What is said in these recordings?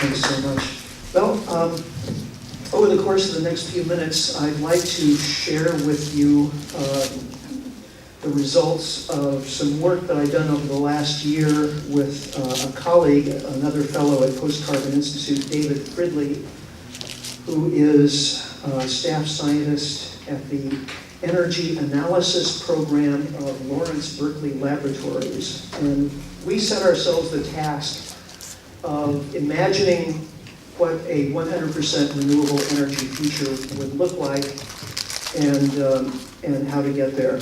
Thanks so much. Well, over the course of the next few minutes, I'd like to share with you the results of some work that I've done over the last year with a colleague, another fellow at Post-Carbon Institute, David Fridley, who is a staff scientist at the Energy Analysis Program of Lawrence Berkeley Laboratories. And we set ourselves the task of imagining what a 100% renewable energy future would look like and how to get there.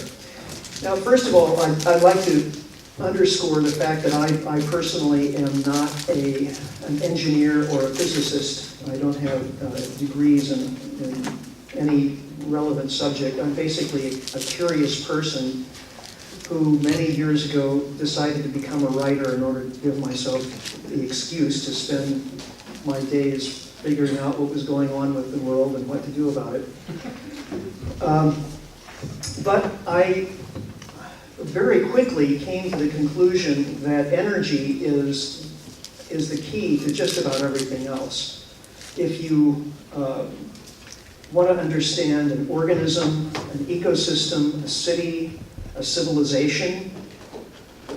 Now, first of all, I'd like to underscore the fact that I personally am not an engineer or a physicist. I don't have degrees in any relevant subject. I'm basically a curious person who many years ago decided to become a writer in order to give myself the excuse to spend my days figuring out what was going on with the world and what to do about it. But I very quickly came to the conclusion that energy is the key to just about everything else. If you want to understand an organism, an ecosystem, a city, a civilization,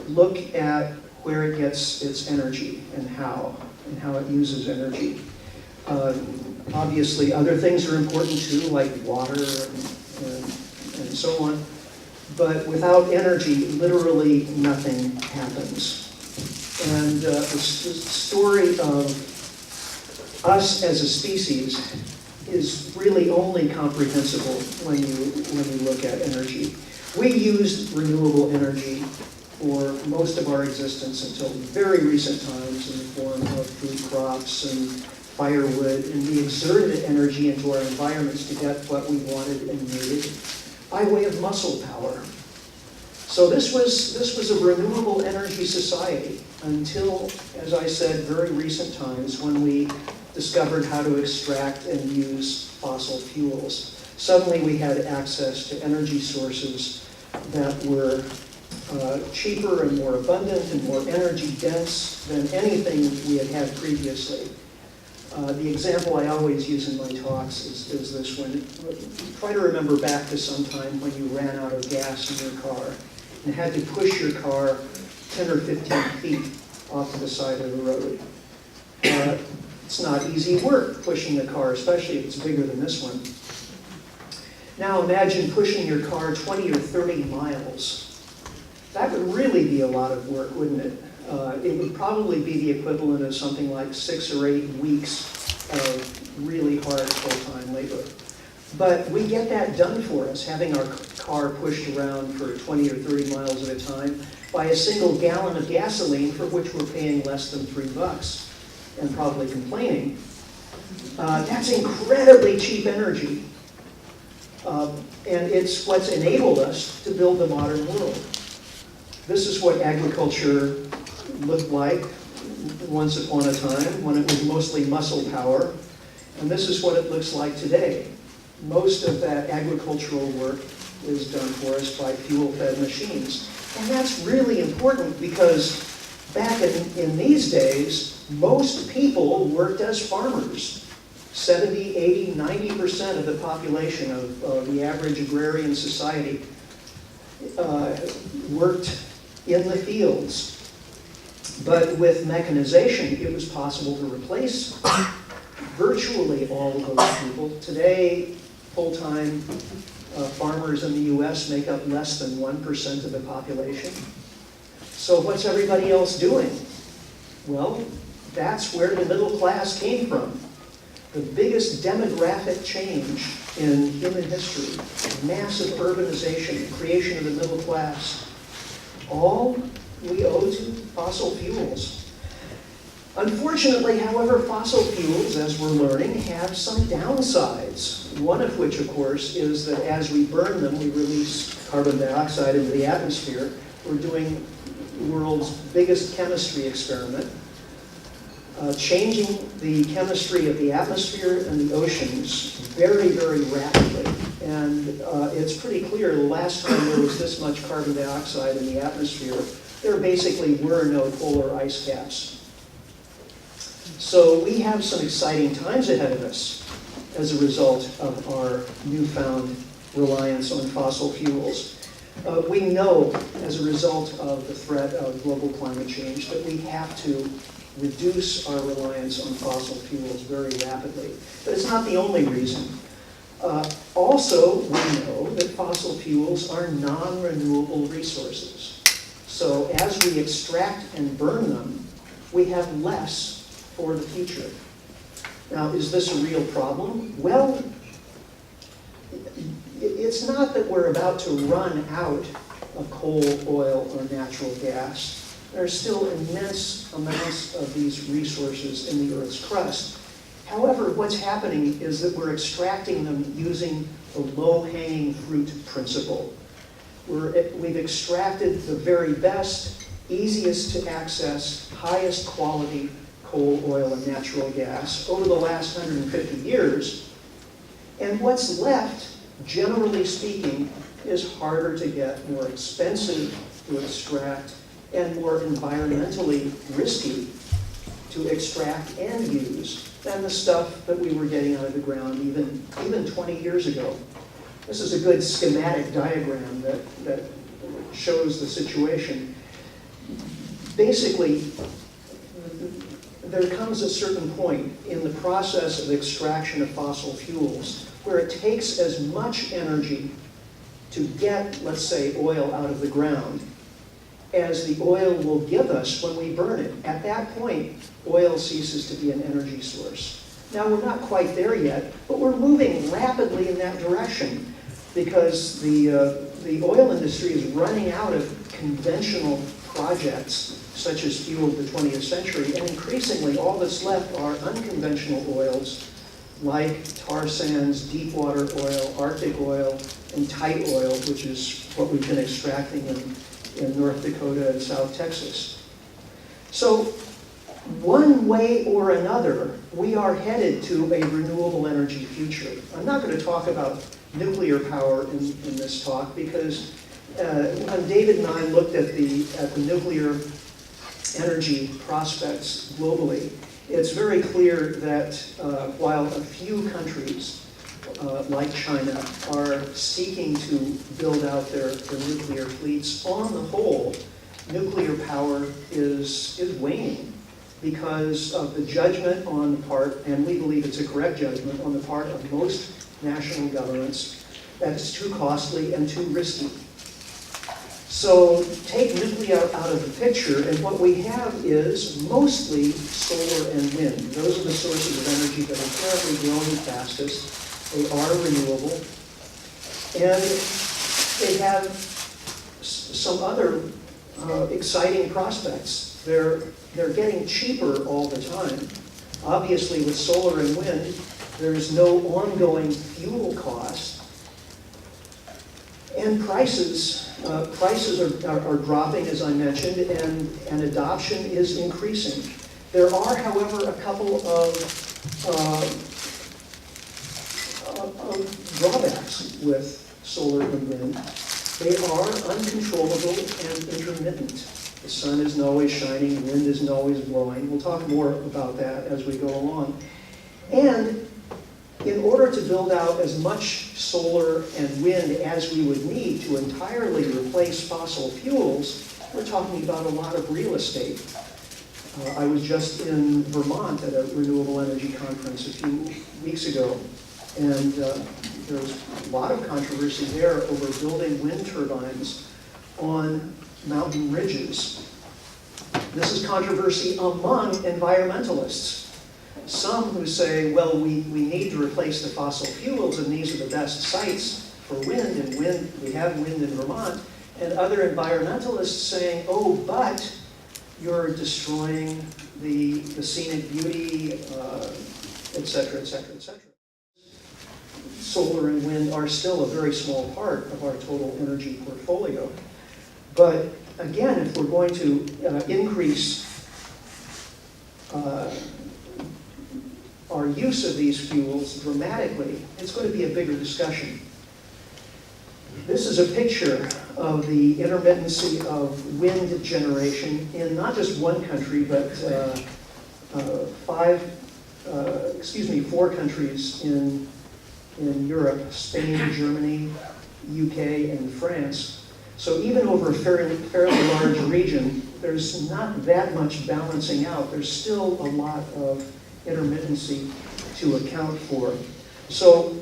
look at where it gets its energy and how it uses energy. Obviously, other things are important too, like water and so on. But without energy, literally nothing happens. And the story of us as a species is really only comprehensible when you look at energy. We used renewable energy for most of our existence until very recent times in the form of food crops and firewood, and we exerted energy into our environments to get what we wanted and needed by way of muscle power. So this was a renewable energy society until, as I said, very recent times when we discovered how to extract and use fossil fuels. Suddenly we had access to energy sources that were cheaper and more abundant and more energy dense than anything we had had previously. The example I always use in my talks is this one. Try to remember back to some time when you ran out of gas in your car and had to push your car 10 or 15 feet off to the side of the road. It's not easy work pushing the car, especially if it's bigger than this one. Now imagine pushing your car 20 or 30 miles. That would really be a lot of work, wouldn't it? It would probably be the equivalent of something like 6 or 8 weeks of really hard full-time labor. But we get that done for us, having our car pushed around for 20 or 30 miles at a time by a single gallon of gasoline for which we're paying less than $3 and probably complaining. That's incredibly cheap energy. And it's what's enabled us to build the modern world. This is what agriculture looked like once upon a time when it was mostly muscle power. And this is what it looks like today. Most of that agricultural work is done for us by fuel-fed machines. And that's really important because back in these days, most people worked as farmers. 70, 80, 90% of the population of the average agrarian society worked in the fields. But with mechanization, it was possible to replace virtually all of those people. Today, full-time farmers in the US make up less than 1% of the population. So what's everybody else doing? Well, that's where the middle class came from. The biggest demographic change in human history, massive urbanization, creation of the middle class, all we owe to fossil fuels. Unfortunately, however, fossil fuels, as we're learning, have some downsides. One of which, of course, is that as we burn them, we release carbon dioxide into the atmosphere. We're doing the world's biggest chemistry experiment, changing the chemistry of the atmosphere and the oceans very, very rapidly. And it's pretty clear the last time there was this much carbon dioxide in the atmosphere, there basically were no polar ice caps. So we have some exciting times ahead of us as a result of our newfound reliance on fossil fuels. We know, as a result of the threat of global climate change, that we have to reduce our reliance on fossil fuels very rapidly. But it's not the only reason. Also, we know that fossil fuels are non-renewable resources. So as we extract and burn them, we have less for the future. Now, is this a real problem? Well, it's not that we're about to run out of coal, oil, or natural gas. There are still immense amounts of these resources in the Earth's crust. However, what's happening is that we're extracting them using the low-hanging fruit principle. We've extracted the very best, easiest to access, highest quality coal, oil, and natural gas over the last 150 years. And what's left, generally speaking, is harder to get, more expensive to extract, and more environmentally risky to extract and use than the stuff that we were getting out of the ground even 20 years ago. This is a good schematic diagram that shows the situation. Basically, there comes a certain point in the process of extraction of fossil fuels where it takes as much energy to get, let's say, oil out of the ground as the oil will give us when we burn it. At that point, oil ceases to be an energy source. Now, we're not quite there yet, but we're moving rapidly in that direction because the oil industry is running out of conventional projects such as fueled the 20th century, and increasingly all that's left are unconventional oils like tar sands, deep water oil, Arctic oil, and tight oil, which is what we've been extracting in North Dakota and South Texas. So one way or another, we are headed to a renewable energy future. I'm not going to talk about nuclear power in this talk because when David and I looked at the nuclear energy prospects globally, it's very clear that while a few countries like China are seeking to build out their nuclear fleets, on the whole, nuclear power is waning because of the judgment on the part, and we believe it's a correct judgment, on the part of most national governments that it's too costly and too risky. So take nuclear out of the picture, and what we have is mostly solar and wind. Those are the sources of energy that are currently growing fastest. They are renewable, and they have some other exciting prospects. They're getting cheaper all the time. Obviously, with solar and wind, there's no ongoing fuel cost, and prices are dropping, as I mentioned, and adoption is increasing. There are, however, a couple of drawbacks with solar and wind. They are uncontrollable and intermittent. The sun isn't always shining, wind isn't always blowing. We'll talk more about that as we go along. And in order to build out as much solar and wind as we would need to entirely replace fossil fuels, we're talking about a lot of real estate. I was just in Vermont at a renewable energy conference a few weeks ago, and there was a lot of controversy there over building wind turbines on mountain ridges. This is controversy among environmentalists. Some who say, well, we need to replace the fossil fuels, and these are the best sites for wind, and we have wind in Vermont. And other environmentalists saying, oh, but you're destroying the scenic beauty, et cetera, et cetera, et cetera. Solar and wind are still a very small part of our total energy portfolio. But again, if we're going to increase our use of these fuels dramatically, it's going to be a bigger discussion. This is a picture of the intermittency of wind generation in not just one country, but 4 countries in Europe: Spain, Germany, UK, and France. So even over a fairly large region, there's not that much balancing out. There's still a lot of intermittency to account for. So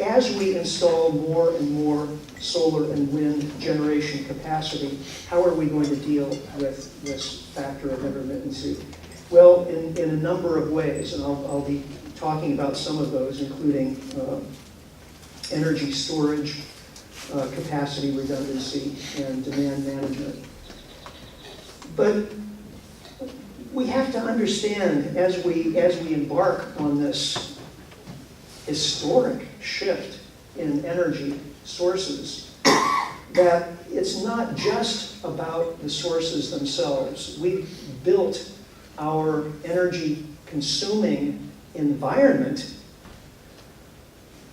as we install more and more solar and wind generation capacity, how are we going to deal with this factor of intermittency? Well, in a number of ways, and I'll be talking about some of those, including energy storage, capacity redundancy, and demand management. But we have to understand, as we embark on this historic shift in energy sources, that it's not just about the sources themselves. We've built our energy consuming environment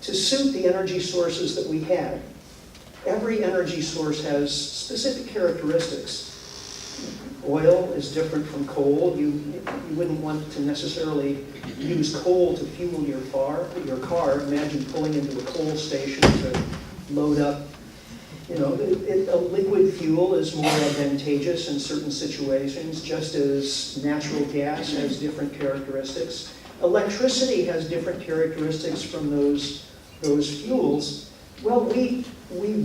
to suit the energy sources that we had. Every energy source has specific characteristics. Oil is different from coal. You wouldn't want to necessarily use coal to fuel your car. Imagine pulling into a coal station to load up. A liquid fuel is more advantageous in certain situations, just as natural gas has different characteristics. Electricity has different characteristics from those fuels. Well, we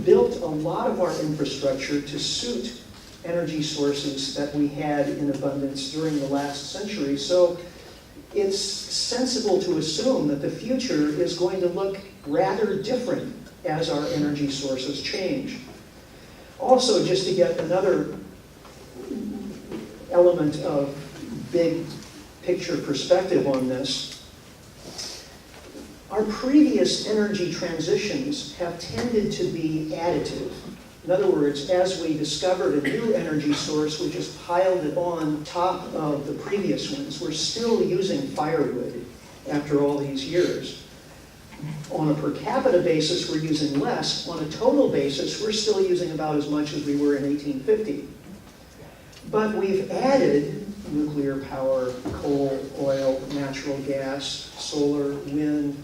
built a lot of our infrastructure to suit energy sources that we had in abundance during the last century. So it's sensible to assume that the future is going to look rather different as our energy sources change. Also, just to get another element of big picture perspective on this, our previous energy transitions have tended to be additive. In other words, as we discovered a new energy source, we just piled it on top of the previous ones. We're still using firewood after all these years. On a per capita basis, we're using less. On a total basis, we're still using about as much as we were in 1850. But we've added nuclear power, coal, oil, natural gas, solar, wind,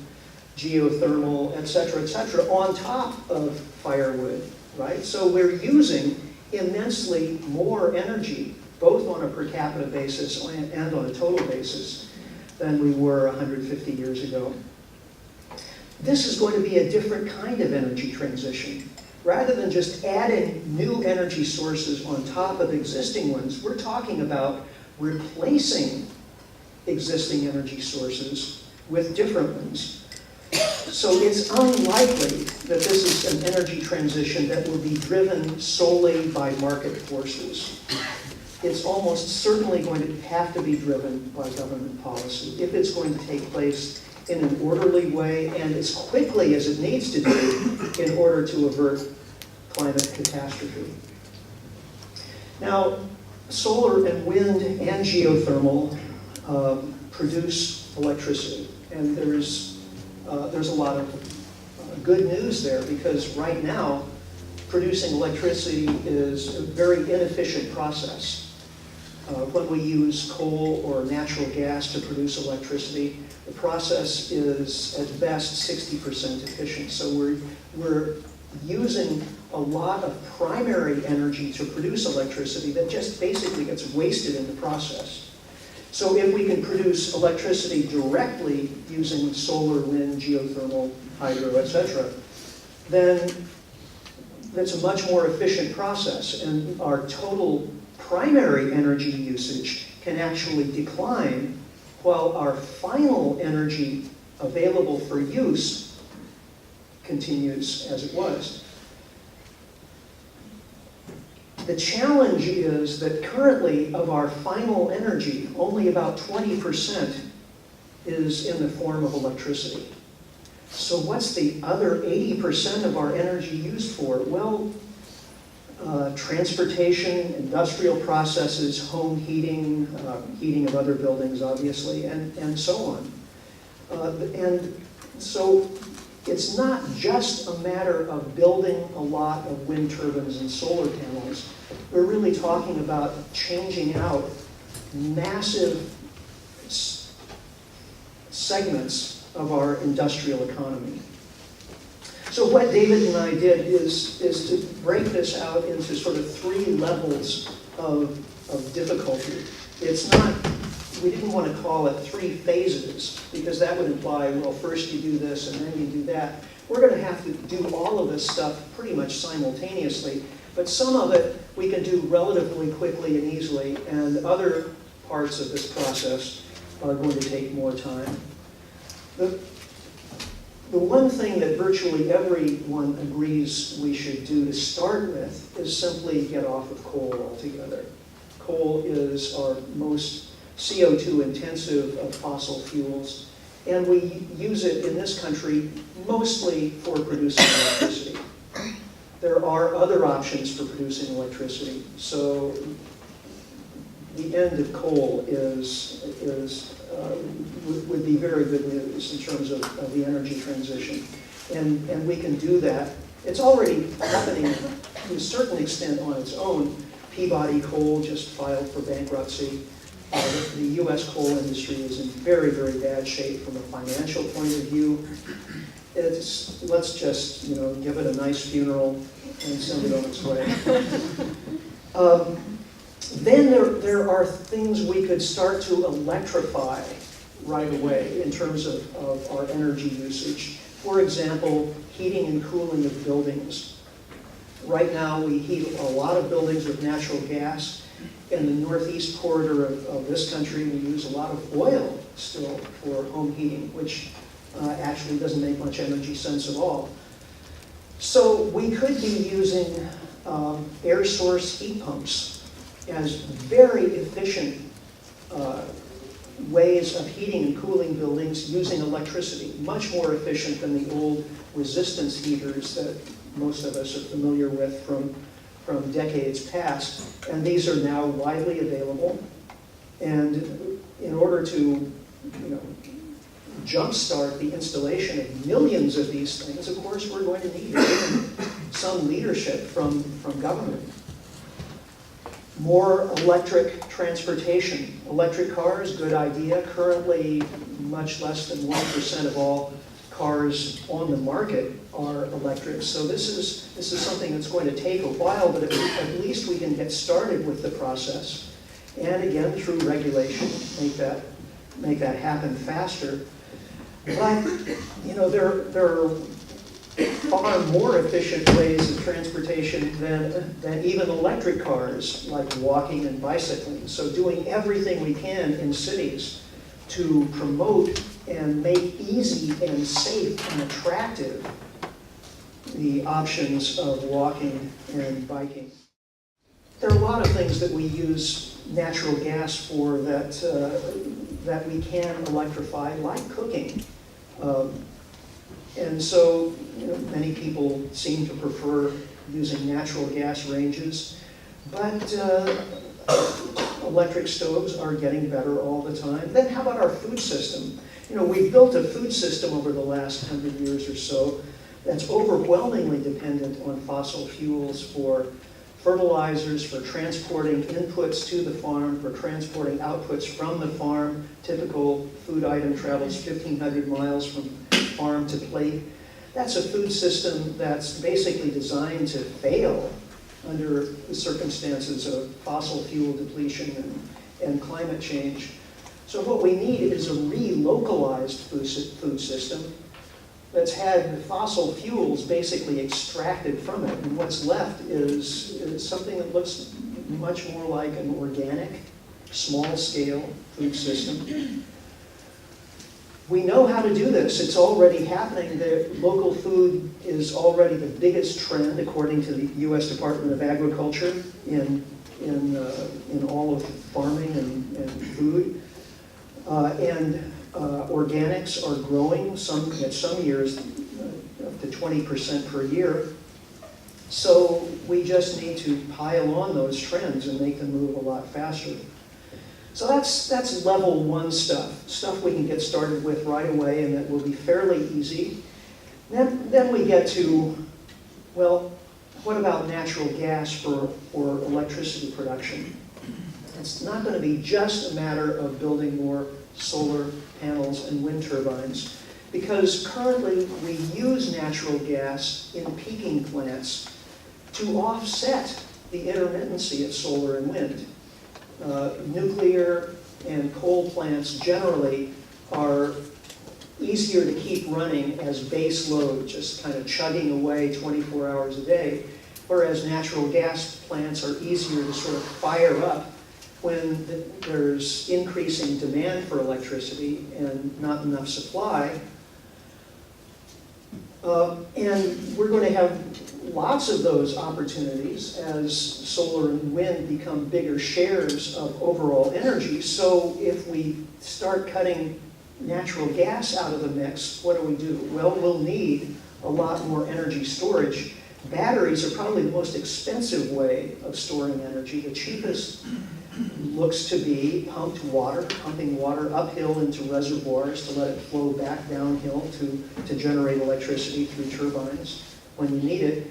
geothermal, et cetera, on top of firewood, right? So we're using immensely more energy, both on a per capita basis and on a total basis, than we were 150 years ago. This is going to be a different kind of energy transition. Rather than just adding new energy sources on top of existing ones, we're talking about replacing existing energy sources with different ones. So it's unlikely that this is an energy transition that will be driven solely by market forces. It's almost certainly going to have to be driven by government policy if it's going to take place in an orderly way and as quickly as it needs to do in order to avert climate catastrophe. Now, solar and wind and geothermal produce electricity, and there's a lot of good news there, because right now producing electricity is a very inefficient process. When we use coal or natural gas to produce electricity, the process is at best 60% efficient. So we're using a lot of primary energy to produce electricity that just basically gets wasted in the process. So if we can produce electricity directly using solar, wind, geothermal, hydro, etc., then that's a much more efficient process, and our total primary energy usage can actually decline while our final energy available for use continues as it was. The challenge is that currently of our final energy, only about 20% is in the form of electricity. So what's the other 80% of our energy used for? Well, transportation, industrial processes, home heating, heating of other buildings, obviously, and so on. And so it's not just a matter of building a lot of wind turbines and solar panels. We're really talking about changing out massive segments of our industrial economy. So what David and I did is to break this out into sort of 3 levels of difficulty. It's not, we didn't want to call it 3 phases, because that would imply, well, first you do this and then you do that. We're going to have to do all of this stuff pretty much simultaneously, but some of it we can do relatively quickly and easily, and other parts of this process are going to take more time. The one thing that virtually everyone agrees we should do to start with is simply get off of coal altogether. Coal is our most CO2 intensive of fossil fuels, and we use it in this country mostly for producing electricity. There are other options for producing electricity, so the end of coal would be very good news in terms of the energy transition. And we can do that. It's already happening to a certain extent on its own. Peabody Coal just filed for bankruptcy. The U.S. coal industry is in very, very bad shape from a financial point of view. Let's just, give it a nice funeral and send it on its way. Then there are things we could start to electrify right away in terms of our energy usage. For example, heating and cooling of buildings. Right now we heat a lot of buildings with natural gas. In the northeast corridor of this country, we use a lot of oil still for home heating, which actually doesn't make much energy sense at all. So we could be using air source heat pumps as very efficient ways of heating and cooling buildings using electricity, much more efficient than the old resistance heaters that most of us are familiar with from decades past. And these are now widely available. And in order to jumpstart the installation of millions of these things, of course, we're going to need some leadership from government. More electric transportation. Electric cars, good idea. Currently, much less than 1% of all cars on the market are electric. So this is something that's going to take a while, but at least we can get started with the process. And again, through regulation, make that happen faster. But there are far more efficient ways of transportation than even electric cars, like walking and bicycling. So doing everything we can in cities to promote and make easy and safe and attractive the options of walking and biking. There are a lot of things that we use natural gas for that we can electrify, like cooking. And so, many people seem to prefer using natural gas ranges, but electric stoves are getting better all the time. Then how about our food system? We've built a food system over the last 100 years or so that's overwhelmingly dependent on fossil fuels for fertilizers, for transporting inputs to the farm, for transporting outputs from the farm. Typical food item travels 1,500 miles from farm to plate. That's a food system that's basically designed to fail under the circumstances of fossil fuel depletion and climate change. So what we need is a relocalized food system that's had fossil fuels basically extracted from it, and what's left is something that looks much more like an organic, small-scale food system. We know how to do this. It's already happening. The local food is already the biggest trend, according to the U.S. Department of Agriculture, in all of farming and food. Organics are growing, at some years up to 20% per year. So we just need to pile on those trends and make them move a lot faster. So that's level 1 stuff we can get started with right away, and that will be fairly easy. Then we get to, well, what about natural gas for electricity production? It's not going to be just a matter of building more solar panels and wind turbines, because currently we use natural gas in peaking plants to offset the intermittency of solar and wind. Nuclear and coal plants generally are easier to keep running as base load, just kind of chugging away 24 hours a day, whereas natural gas plants are easier to sort of fire up when there's increasing demand for electricity and not enough supply. And we're going to have lots of those opportunities as solar and wind become bigger shares of overall energy. So if we start cutting natural gas out of the mix, what do? Well, we'll need a lot more energy storage. Batteries are probably the most expensive way of storing energy. The cheapest looks to be pumping water uphill into reservoirs to let it flow back downhill to generate electricity through turbines when you need it.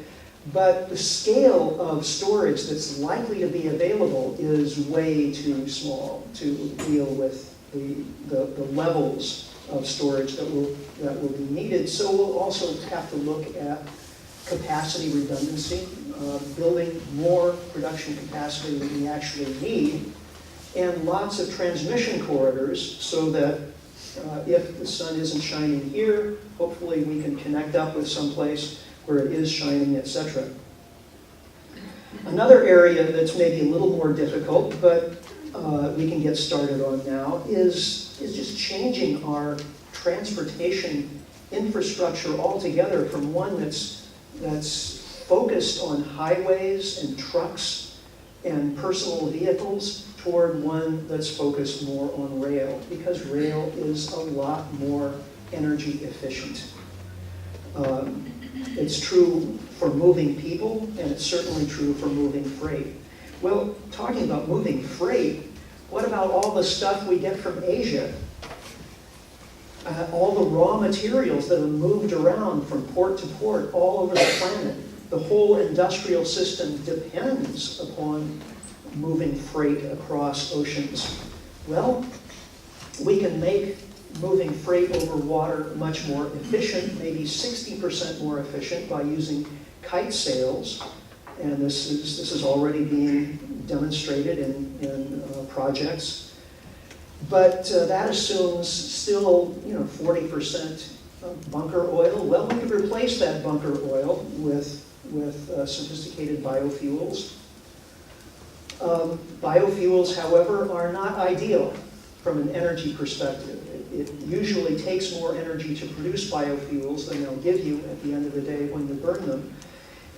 But the scale of storage that's likely to be available is way too small to deal with the levels of storage that will be needed. So we'll also have to look at capacity redundancy, building more production capacity than we actually need, and lots of transmission corridors so that if the sun isn't shining here, hopefully we can connect up with someplace where it is shining, etc. Another area that's maybe a little more difficult, but we can get started on now, is just changing our transportation infrastructure altogether from one that's focused on highways and trucks and personal vehicles toward one that's focused more on rail, because rail is a lot more energy efficient. It's true for moving people, and it's certainly true for moving freight. Well, talking about moving freight, what about all the stuff we get from Asia? All the raw materials that are moved around from port to port all over the planet. The whole industrial system depends upon moving freight across oceans. Well, we can make moving freight over water much more efficient, maybe 60% more efficient, by using kite sails. And this is already being demonstrated in projects. But that assumes still, 40% bunker oil. Well, we could replace that bunker oil with sophisticated biofuels. Biofuels, however, are not ideal from an energy perspective. It usually takes more energy to produce biofuels than they'll give you at the end of the day when you burn them.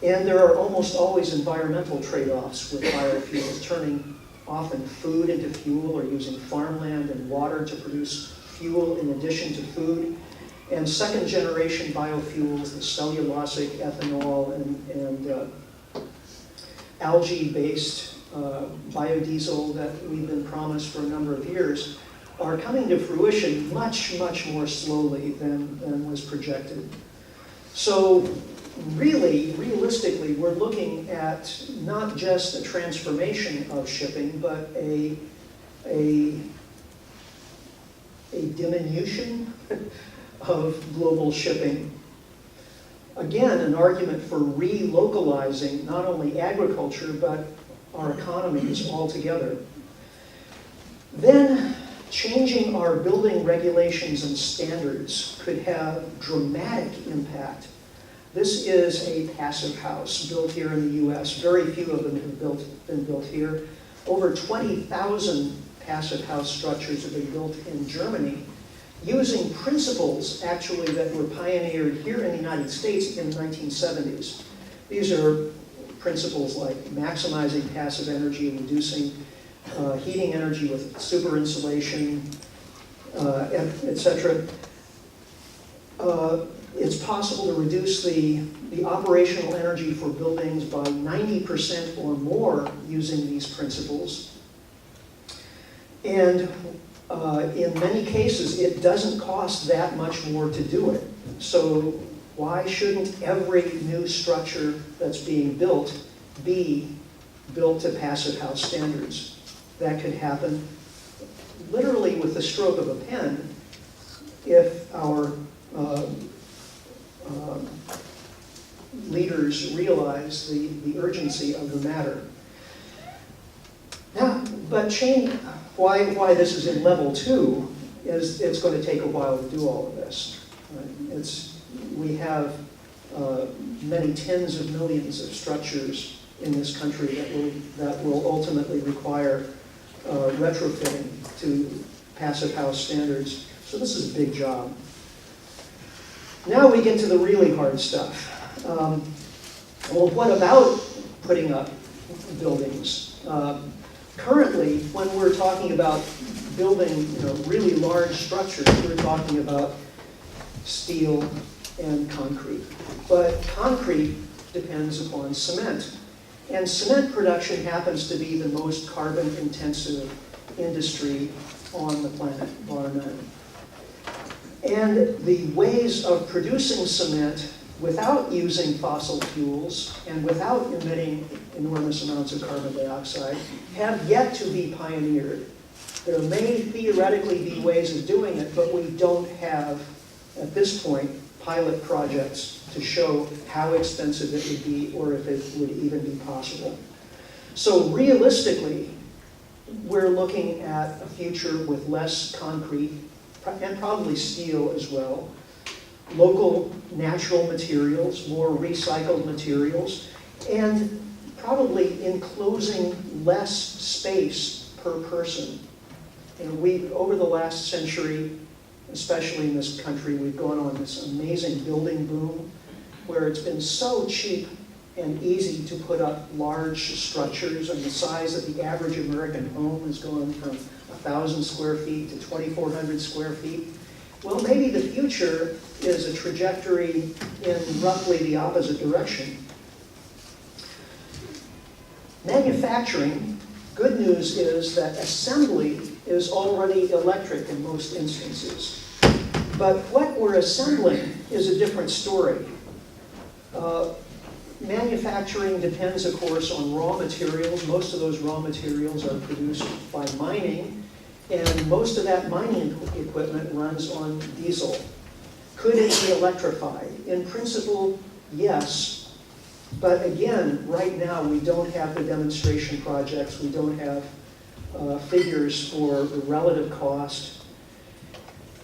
And there are almost always environmental trade-offs with biofuels, turning often food into fuel or using farmland and water to produce fuel in addition to food. And second-generation biofuels, the cellulosic ethanol and algae-based biodiesel that we've been promised for a number of years, are coming to fruition much, much more slowly than was projected. So really, realistically, we're looking at not just a transformation of shipping, but a diminution of global shipping. Again, an argument for relocalizing not only agriculture, but our economies altogether. Then, changing our building regulations and standards could have dramatic impact. This is a passive house built here in the US. Very few of them have been built here. Over 20,000 passive house structures have been built in Germany, using principles actually that were pioneered here in the United States in the 1970s. These are principles like maximizing passive energy, reducing heating energy with super insulation, etc. It's possible to reduce the operational energy for buildings by 90% or more using these principles. And in many cases, it doesn't cost that much more to do it. So why shouldn't every new structure that's being built be built to passive house standards? That could happen literally with the stroke of a pen, if our leaders realize the urgency of the matter. Now, but why this is in level 2 is it's going to take a while to do all of this. Right? We have many tens of millions of structures in this country that will ultimately require retrofitting to passive house standards. So this is a big job. Now we get to the really hard stuff. Well, what about putting up buildings? Currently, when we're talking about building really large structures, we're talking about steel and concrete. But concrete depends upon cement. And cement production happens to be the most carbon-intensive industry on the planet, bar none. And the ways of producing cement without using fossil fuels and without emitting enormous amounts of carbon dioxide have yet to be pioneered. There may theoretically be ways of doing it, but we don't have, at this point, pilot projects to show how expensive it would be or if it would even be possible. So realistically, we're looking at a future with less concrete and probably steel as well, local natural materials, more recycled materials, and probably enclosing less space per person. Over the last century, especially in this country, we've gone on this amazing building boom where it's been so cheap and easy to put up large structures, and the size of the average American home has gone from 1,000 square feet to 2,400 square feet. Well, maybe the future is a trajectory in roughly the opposite direction. Manufacturing, good news is that assembly is already electric in most instances. But what we're assembling is a different story. Manufacturing depends, of course, on raw materials. Most of those raw materials are produced by mining, and most of that mining equipment runs on diesel. Could it be electrified? In principle, yes. But again, right now we don't have the demonstration projects. We don't have figures for the relative cost.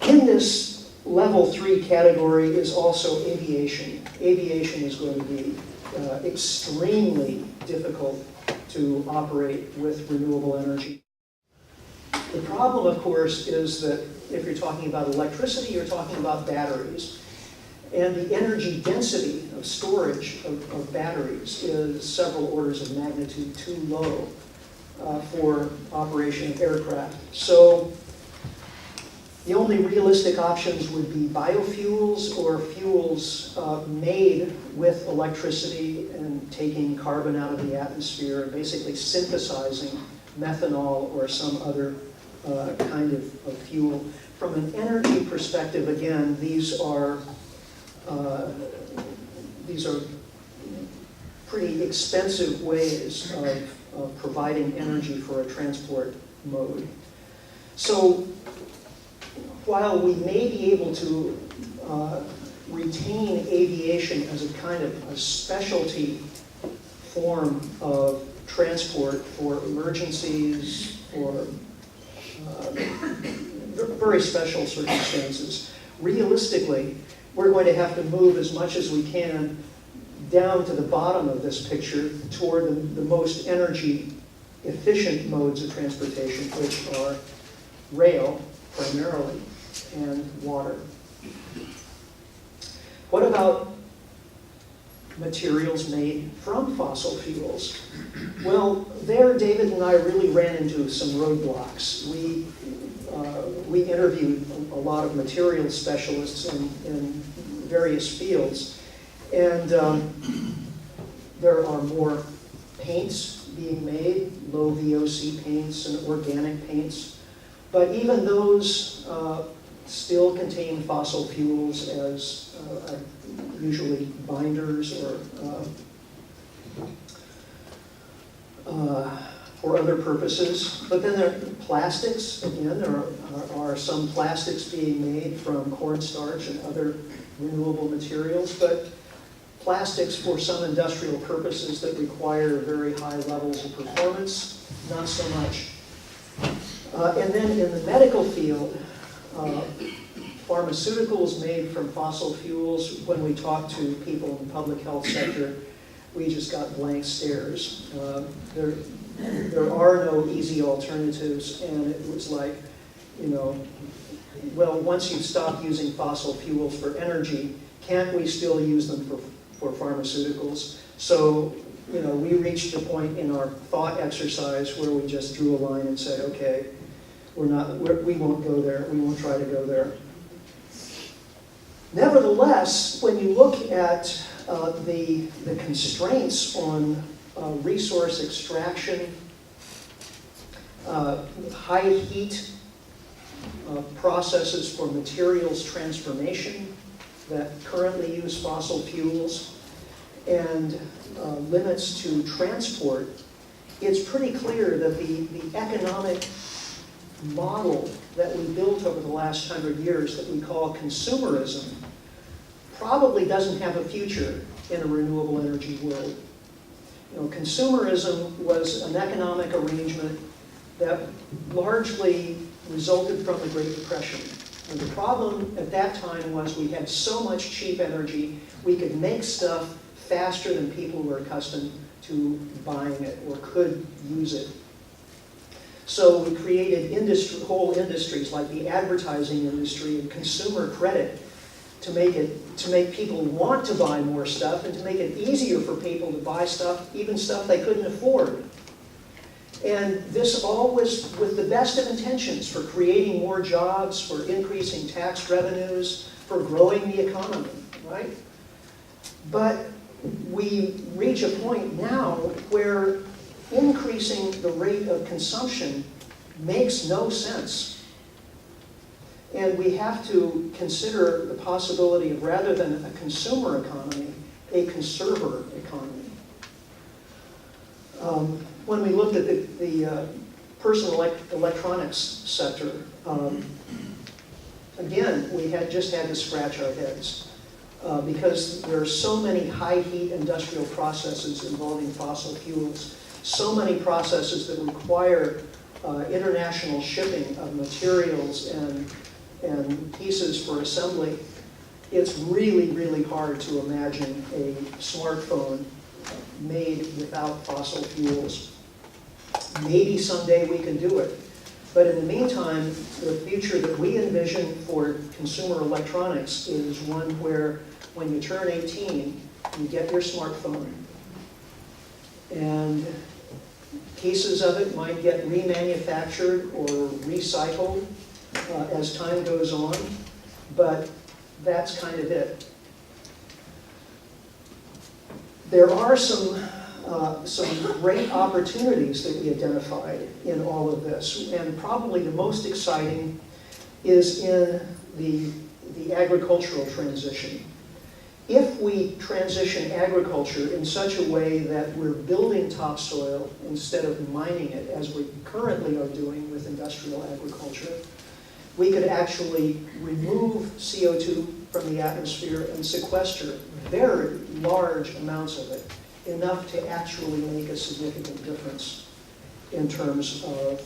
In this level 3 category is also aviation. Aviation is going to be extremely difficult to operate with renewable energy. The problem, of course, is that if you're talking about electricity, you're talking about batteries. And the energy density of storage of batteries is several orders of magnitude too low for operation of aircraft. So the only realistic options would be biofuels or fuels made with electricity and taking carbon out of the atmosphere and basically synthesizing methanol or some other kind of fuel. From an energy perspective, again, these are pretty expensive ways of providing energy for a transport mode. So while we may be able to retain aviation as a kind of a specialty form of transport for emergencies or very special circumstances, realistically, we're going to have to move as much as we can down to the bottom of this picture toward the most energy efficient modes of transportation, which are rail primarily and water. What about materials made from fossil fuels? Well, there David and I really ran into some roadblocks. We interviewed a lot of materials specialists in various fields, and there are more paints being made, low VOC paints and organic paints, but even those still contain fossil fuels as usually binders or for other purposes. But then there are plastics. Again, there are some plastics being made from cornstarch and other renewable materials, but plastics for some industrial purposes that require very high levels of performance, not so much. And then in the medical field, pharmaceuticals made from fossil fuels, when we talk to people in the public health sector, we just got blank stares. There are no easy alternatives, and it was like, well, once you stop using fossil fuels for energy, can't we still use them for pharmaceuticals? So, we reached a point in our thought exercise where we just drew a line and said, okay, we won't go there, we won't try to go there. Nevertheless, when you look at the constraints on resource extraction, high heat processes for materials transformation that currently use fossil fuels, and limits to transport, it's pretty clear that the economic model that we built over the last 100 years that we call consumerism probably doesn't have a future in a renewable energy world. Consumerism was an economic arrangement that largely resulted from the Great Depression. And the problem at that time was we had so much cheap energy, we could make stuff faster than people were accustomed to buying it or could use it. So we created whole industries like the advertising industry and consumer credit to make people want to buy more stuff and to make it easier for people to buy stuff, even stuff they couldn't afford. And this all was with the best of intentions for creating more jobs, for increasing tax revenues, for growing the economy, right? But we reach a point now where increasing the rate of consumption makes no sense. And we have to consider the possibility of, rather than a consumer economy, a conserver economy. When we looked at the personal electronics sector, again, we just had to scratch our heads because there are so many high heat industrial processes involving fossil fuels, so many processes that require international shipping of materials and pieces for assembly. It's really, really hard to imagine a smartphone made without fossil fuels. Maybe someday we can do it. But in the meantime, the future that we envision for consumer electronics is one where when you turn 18, you get your smartphone. And pieces of it might get remanufactured or recycled as time goes on, but that's kind of it. There are some great opportunities that we identified in all of this, and probably the most exciting is in the agricultural transition. If we transition agriculture in such a way that we're building topsoil instead of mining it, as we currently are doing with industrial agriculture, we could actually remove CO2 from the atmosphere and sequester very large amounts of it, enough to actually make a significant difference in terms of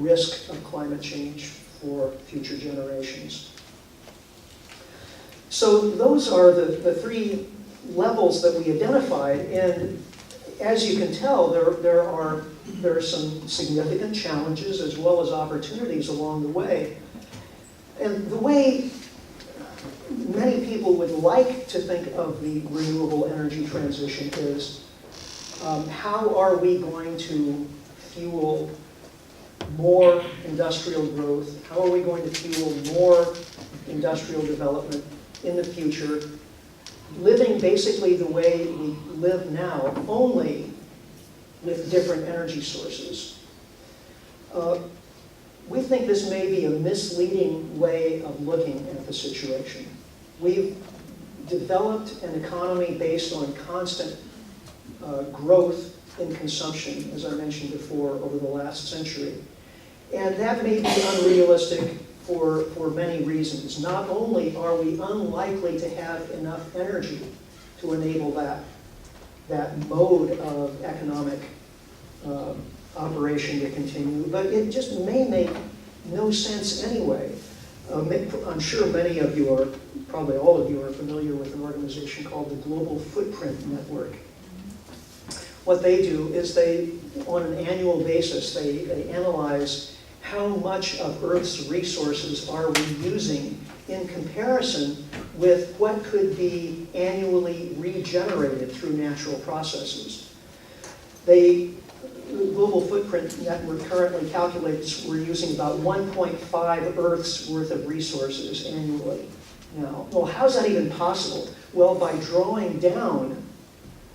risk of climate change for future generations. So those are the three levels that we identified, and as you can tell, there are some significant challenges as well as opportunities along the way. And the way many people would like to think of the renewable energy transition is, how are we going to fuel more industrial growth? How are we going to fuel more industrial development in the future, living basically the way we live now, only with different energy sources? We think this may be a misleading way of looking at the situation. We've developed an economy based on constant growth in consumption, as I mentioned before, over the last century. And that may be unrealistic for many reasons. Not only are we unlikely to have enough energy to enable that mode of economic operation to continue, but it just may make no sense anyway. I'm sure many of you are, probably all of you are familiar with an organization called the Global Footprint Network. What they do is they, on an annual basis, they analyze how much of Earth's resources are we using in comparison with what could be annually regenerated through natural processes. The Global Footprint Network currently calculates we're using about 1.5 Earth's worth of resources annually now. Well, how's that even possible? Well, by drawing down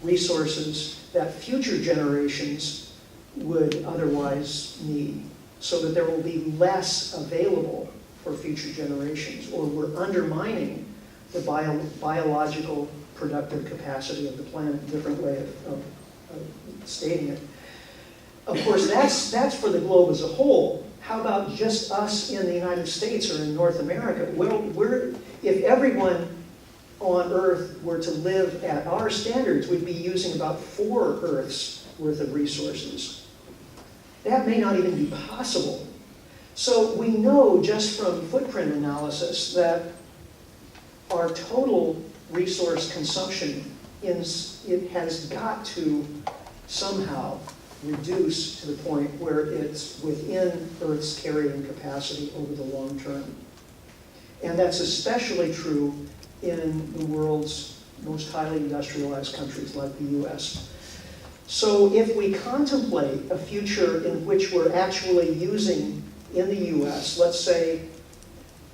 resources that future generations would otherwise need, so that there will be less available for future generations, or we're undermining the biological productive capacity of the planet, a different way of stating it. Of course, that's for the globe as a whole. How about just us in the United States or in North America? Well, if everyone on Earth were to live at our standards, we'd be using about 4 Earths worth of resources. That may not even be possible. So we know just from footprint analysis that our total resource consumption it has got to somehow reduce to the point where it's within Earth's carrying capacity over the long term. And that's especially true in the world's most highly industrialized countries like the US. So if we contemplate a future in which we're actually using in the US, let's say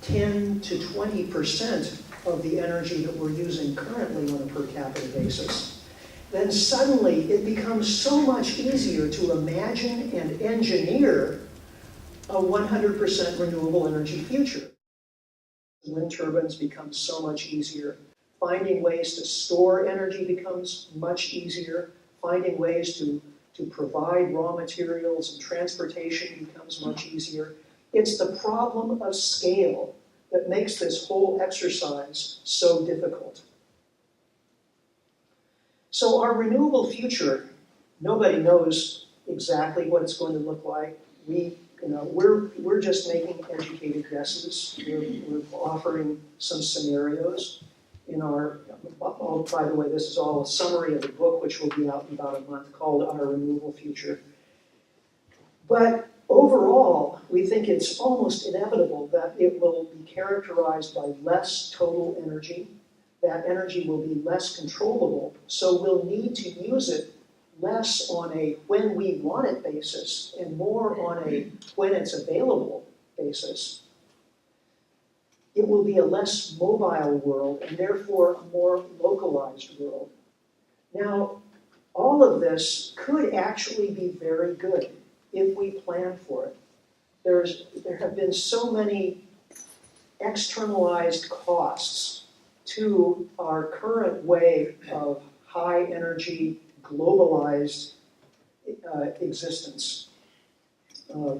10 to 20% of the energy that we're using currently on a per capita basis, then suddenly it becomes so much easier to imagine and engineer a 100% renewable energy future. Wind turbines become so much easier. Finding ways to store energy becomes much easier. Finding ways to provide raw materials and transportation becomes much easier. It's the problem of scale that makes this whole exercise so difficult. So our renewable future, nobody knows exactly what it's going to look like. We're just making educated guesses. We're offering some scenarios in our, by the way, this is all a summary of the book, which will be out in about a month, called Our Renewable Future. But overall, we think it's almost inevitable that it will be characterized by less total energy. That energy will be less controllable, so we'll need to use it less on a when we want it basis and more on a when it's available basis. It will be a less mobile world and therefore a more localized world. Now, all of this could actually be very good if we plan for it. There have been so many externalized costs to our current way of high energy, globalized existence.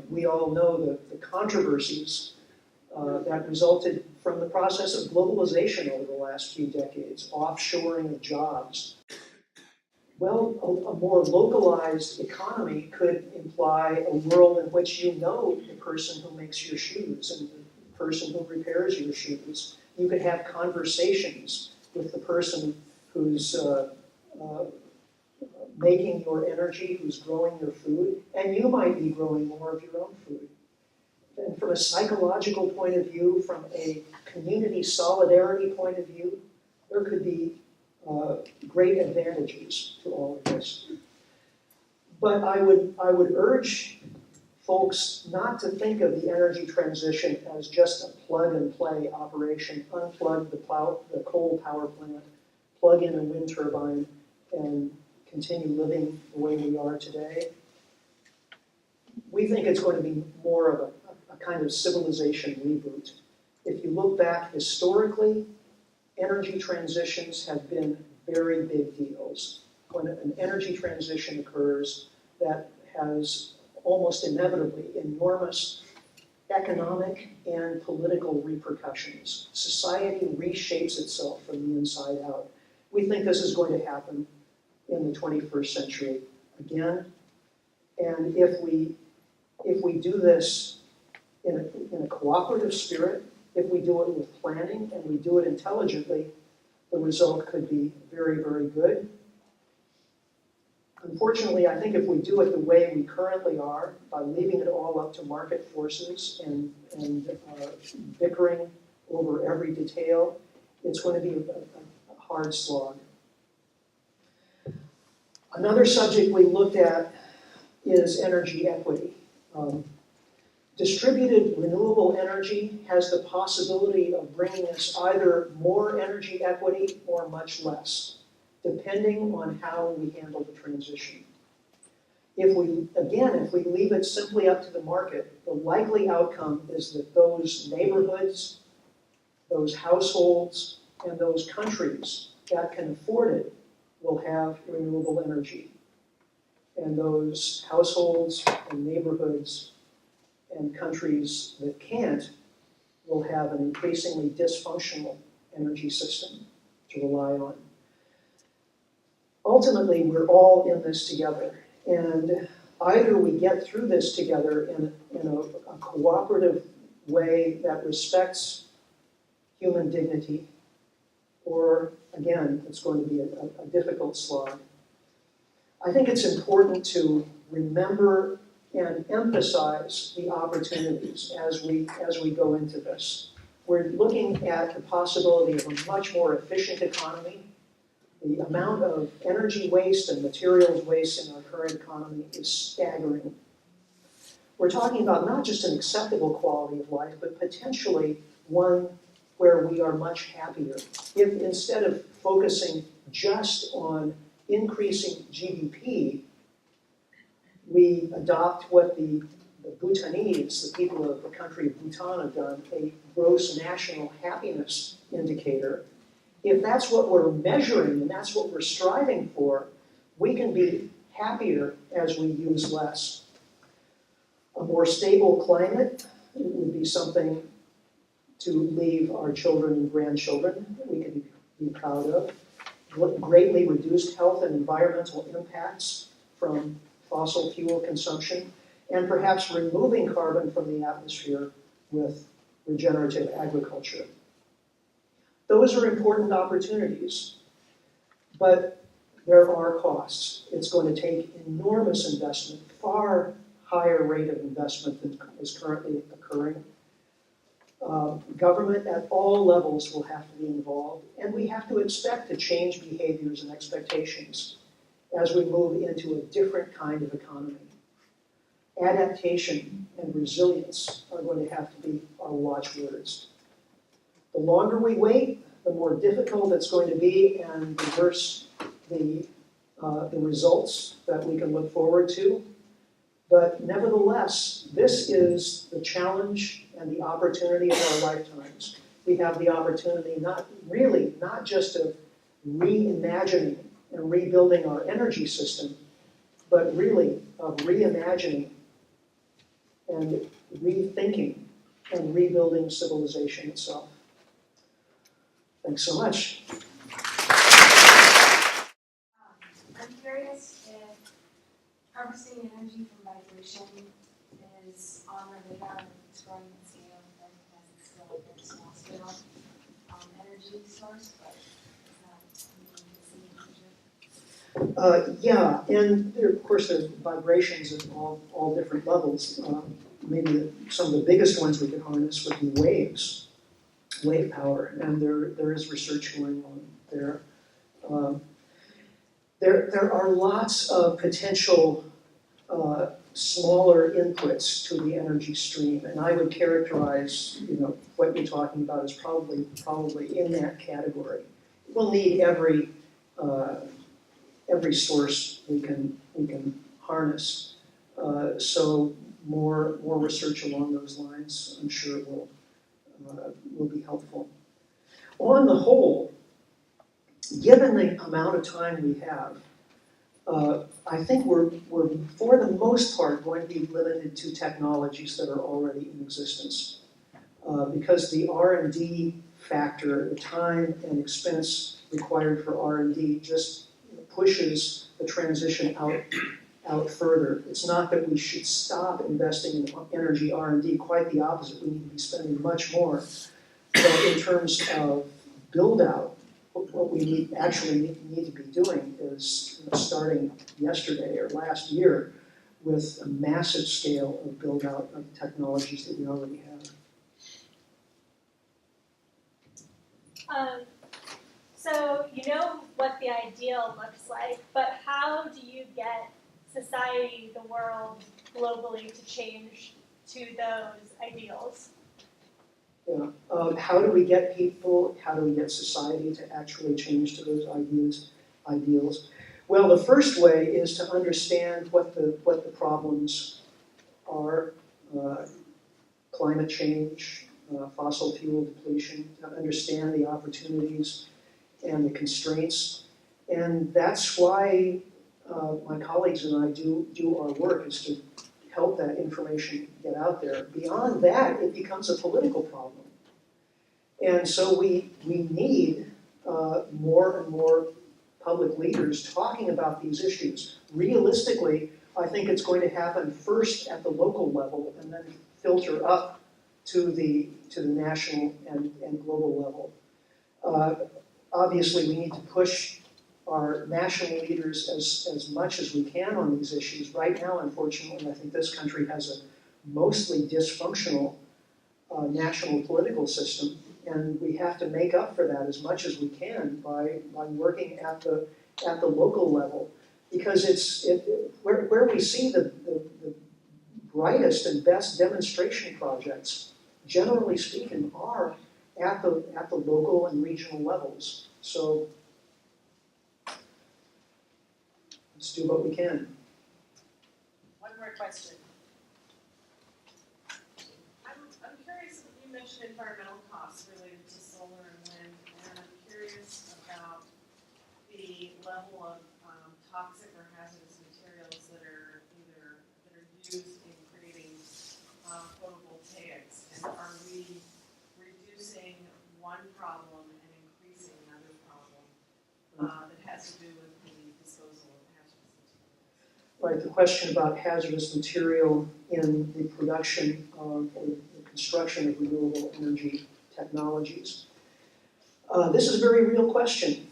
We all know the controversies that resulted from the process of globalization over the last few decades, offshoring of jobs. Well, a more localized economy could imply a world in which you know the person who makes your shoes and the person who repairs your shoes. You could have conversations with the person who's making your energy, who's growing your food, and you might be growing more of your own food. And from a psychological point of view, from a community solidarity point of view, there could be great advantages to all of this. But I would urge folks not to think of the energy transition as just a plug-and-play operation. Unplug the coal power plant, plug in a wind turbine, and continue living the way we are today. We think it's going to be more of a kind of civilization reboot. If you look back historically, energy transitions have been very big deals. when an energy transition occurs that has almost inevitably enormous economic and political repercussions. Society reshapes itself from the inside out. We think this is going to happen in the 21st century again. And if we do this in a cooperative spirit, if we do it with planning and we do it intelligently, the result could be very, very good. Unfortunately, I think if we do it the way we currently are, by leaving it all up to market forces and bickering over every detail, it's going to be a hard slog. Another subject we looked at is energy equity. Distributed renewable energy has the possibility of bringing us either more energy equity or much less, depending on how we handle the transition. If we leave it simply up to the market, the likely outcome is that those neighborhoods, those households, and those countries that can afford it will have renewable energy. And those households and neighborhoods and countries that can't will have an increasingly dysfunctional energy system to rely on. Ultimately, we're all in this together, and either we get through this together in a cooperative way that respects human dignity, or again, it's going to be a difficult slog. I think it's important to remember and emphasize the opportunities as we go into this. We're looking at the possibility of a much more efficient economy. The amount of energy waste and materials waste in our current economy is staggering. We're talking about not just an acceptable quality of life, but potentially one where we are much happier. If instead of focusing just on increasing GDP, we adopt what the Bhutanese, the people of the country of Bhutan, have done, a gross national happiness indicator. If that's what we're measuring and that's what we're striving for, we can be happier as we use less. A more stable climate would be something to leave our children and grandchildren that we can be proud of. Greatly reduced health and environmental impacts from fossil fuel consumption, and perhaps removing carbon from the atmosphere with regenerative agriculture. Those are important opportunities, but there are costs. It's going to take enormous investment, far higher rate of investment than is currently occurring. Government at all levels will have to be involved, and we have to expect to change behaviors and expectations as we move into a different kind of economy. Adaptation and resilience are going to have to be our watchwords. The longer we wait, the more difficult it's going to be, and the worse the results that we can look forward to. But nevertheless, this is the challenge and the opportunity of our lifetimes. We have the opportunity not just of reimagining and rebuilding our energy system, but really of reimagining and rethinking and rebuilding civilization itself. Thanks so much. I'm curious if harvesting energy from vibration is on the radar, if it's growing in scale, because it's still a very small scale energy source, but is that something you see in the future? Yeah, and there, of course there's vibrations at all different levels. Maybe some of the biggest ones we could harness would be waves, wave power, and there is research going on there. There are lots of potential smaller inputs to the energy stream, and I would characterize, what you're talking about as probably in that category. We'll need every source we can harness. So more research along those lines, I'm sure will be helpful. On the whole, given the amount of time we have, I think we're, for the most part, going to be limited to technologies that are already in existence. Because the R&D factor, the time and expense required for R&D just pushes the transition out further. It's not that we should stop investing in energy R&D, quite the opposite. We need to be spending much more. But in terms of build out, what we actually need to be doing is starting yesterday or last year with a massive scale of build out of technologies that we already have. So you know what the ideal looks like, but how do you get society, the world, globally to change to those ideals? Yeah. How do we get people, how do we get society to actually change to those ideals? Well, the first way is to understand what the problems are, climate change, fossil fuel depletion, to understand the opportunities and the constraints. And that's why my colleagues and I do our work, is to help that information get out there. Beyond that, it becomes a political problem. And so we need more and more public leaders talking about these issues. Realistically, I think it's going to happen first at the local level and then filter up to the national and global level. Obviously, we need to push our national leaders as much as we can on these issues. Right now, unfortunately, I think this country has a mostly dysfunctional national political system, and we have to make up for that as much as we can by working at the local level, because where we see the brightest and best demonstration projects, generally speaking, are at the local and regional levels. So let's do what we can. One more question. I'm curious, you mentioned environmental costs related to solar and wind, and I'm curious about the level of toxic or hazardous materials that are used in creating photovoltaics, and are we reducing one problem and increasing another problem that has to do with the disposal of hazardous materials? Right, the question about hazardous material in the production of or the construction of renewable energy technologies. This is a very real question.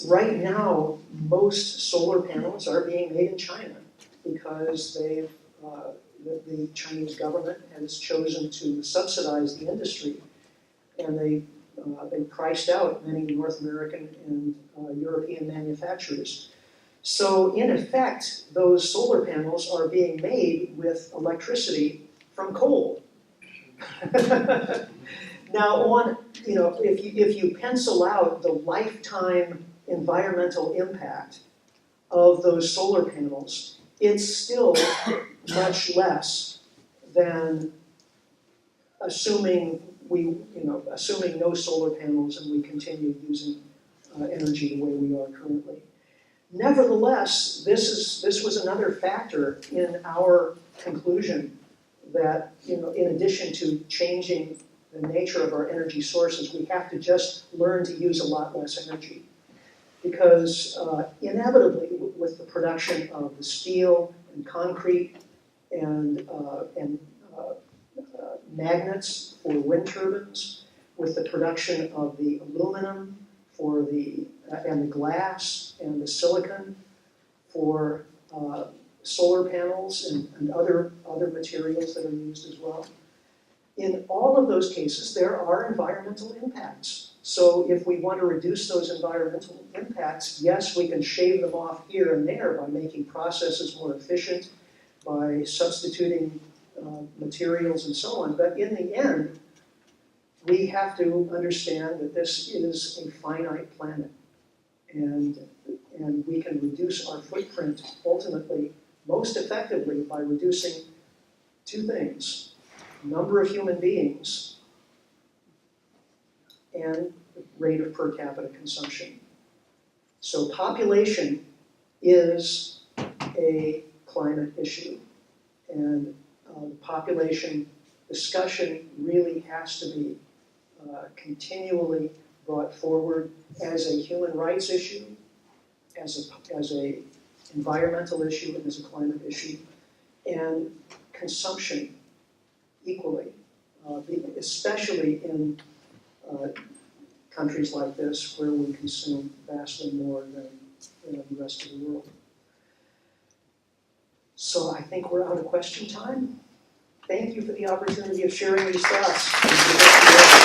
Right now, most solar panels are being made in China because the Chinese government has chosen to subsidize the industry, and they priced out many North American and European manufacturers. So in effect, those solar panels are being made with electricity from coal. Now, if you pencil out the lifetime environmental impact of those solar panels, it's still much less than assuming no solar panels and we continue using energy the way we are currently. Nevertheless, this was another factor in our conclusion that, in addition to changing the nature of our energy sources, we have to just learn to use a lot less energy. Because inevitably, with the production of the steel and concrete and magnets for wind turbines, with the production of the aluminum for and the glass and the silicon for solar panels and other materials that are used as well. In all of those cases, there are environmental impacts. So if we want to reduce those environmental impacts, yes, we can shave them off here and there by making processes more efficient, by substituting materials and so on. But in the end, we have to understand that this is a finite planet. And we can reduce our footprint ultimately, most effectively, by reducing two things: number of human beings and the rate of per capita consumption. So population is a climate issue. And population discussion really has to be continually brought forward as a human rights issue, as a environmental issue, and as a climate issue, and consumption equally, especially in countries like this where we consume vastly more than the rest of the world. So I think we're out of question time. Thank you for the opportunity of sharing these thoughts.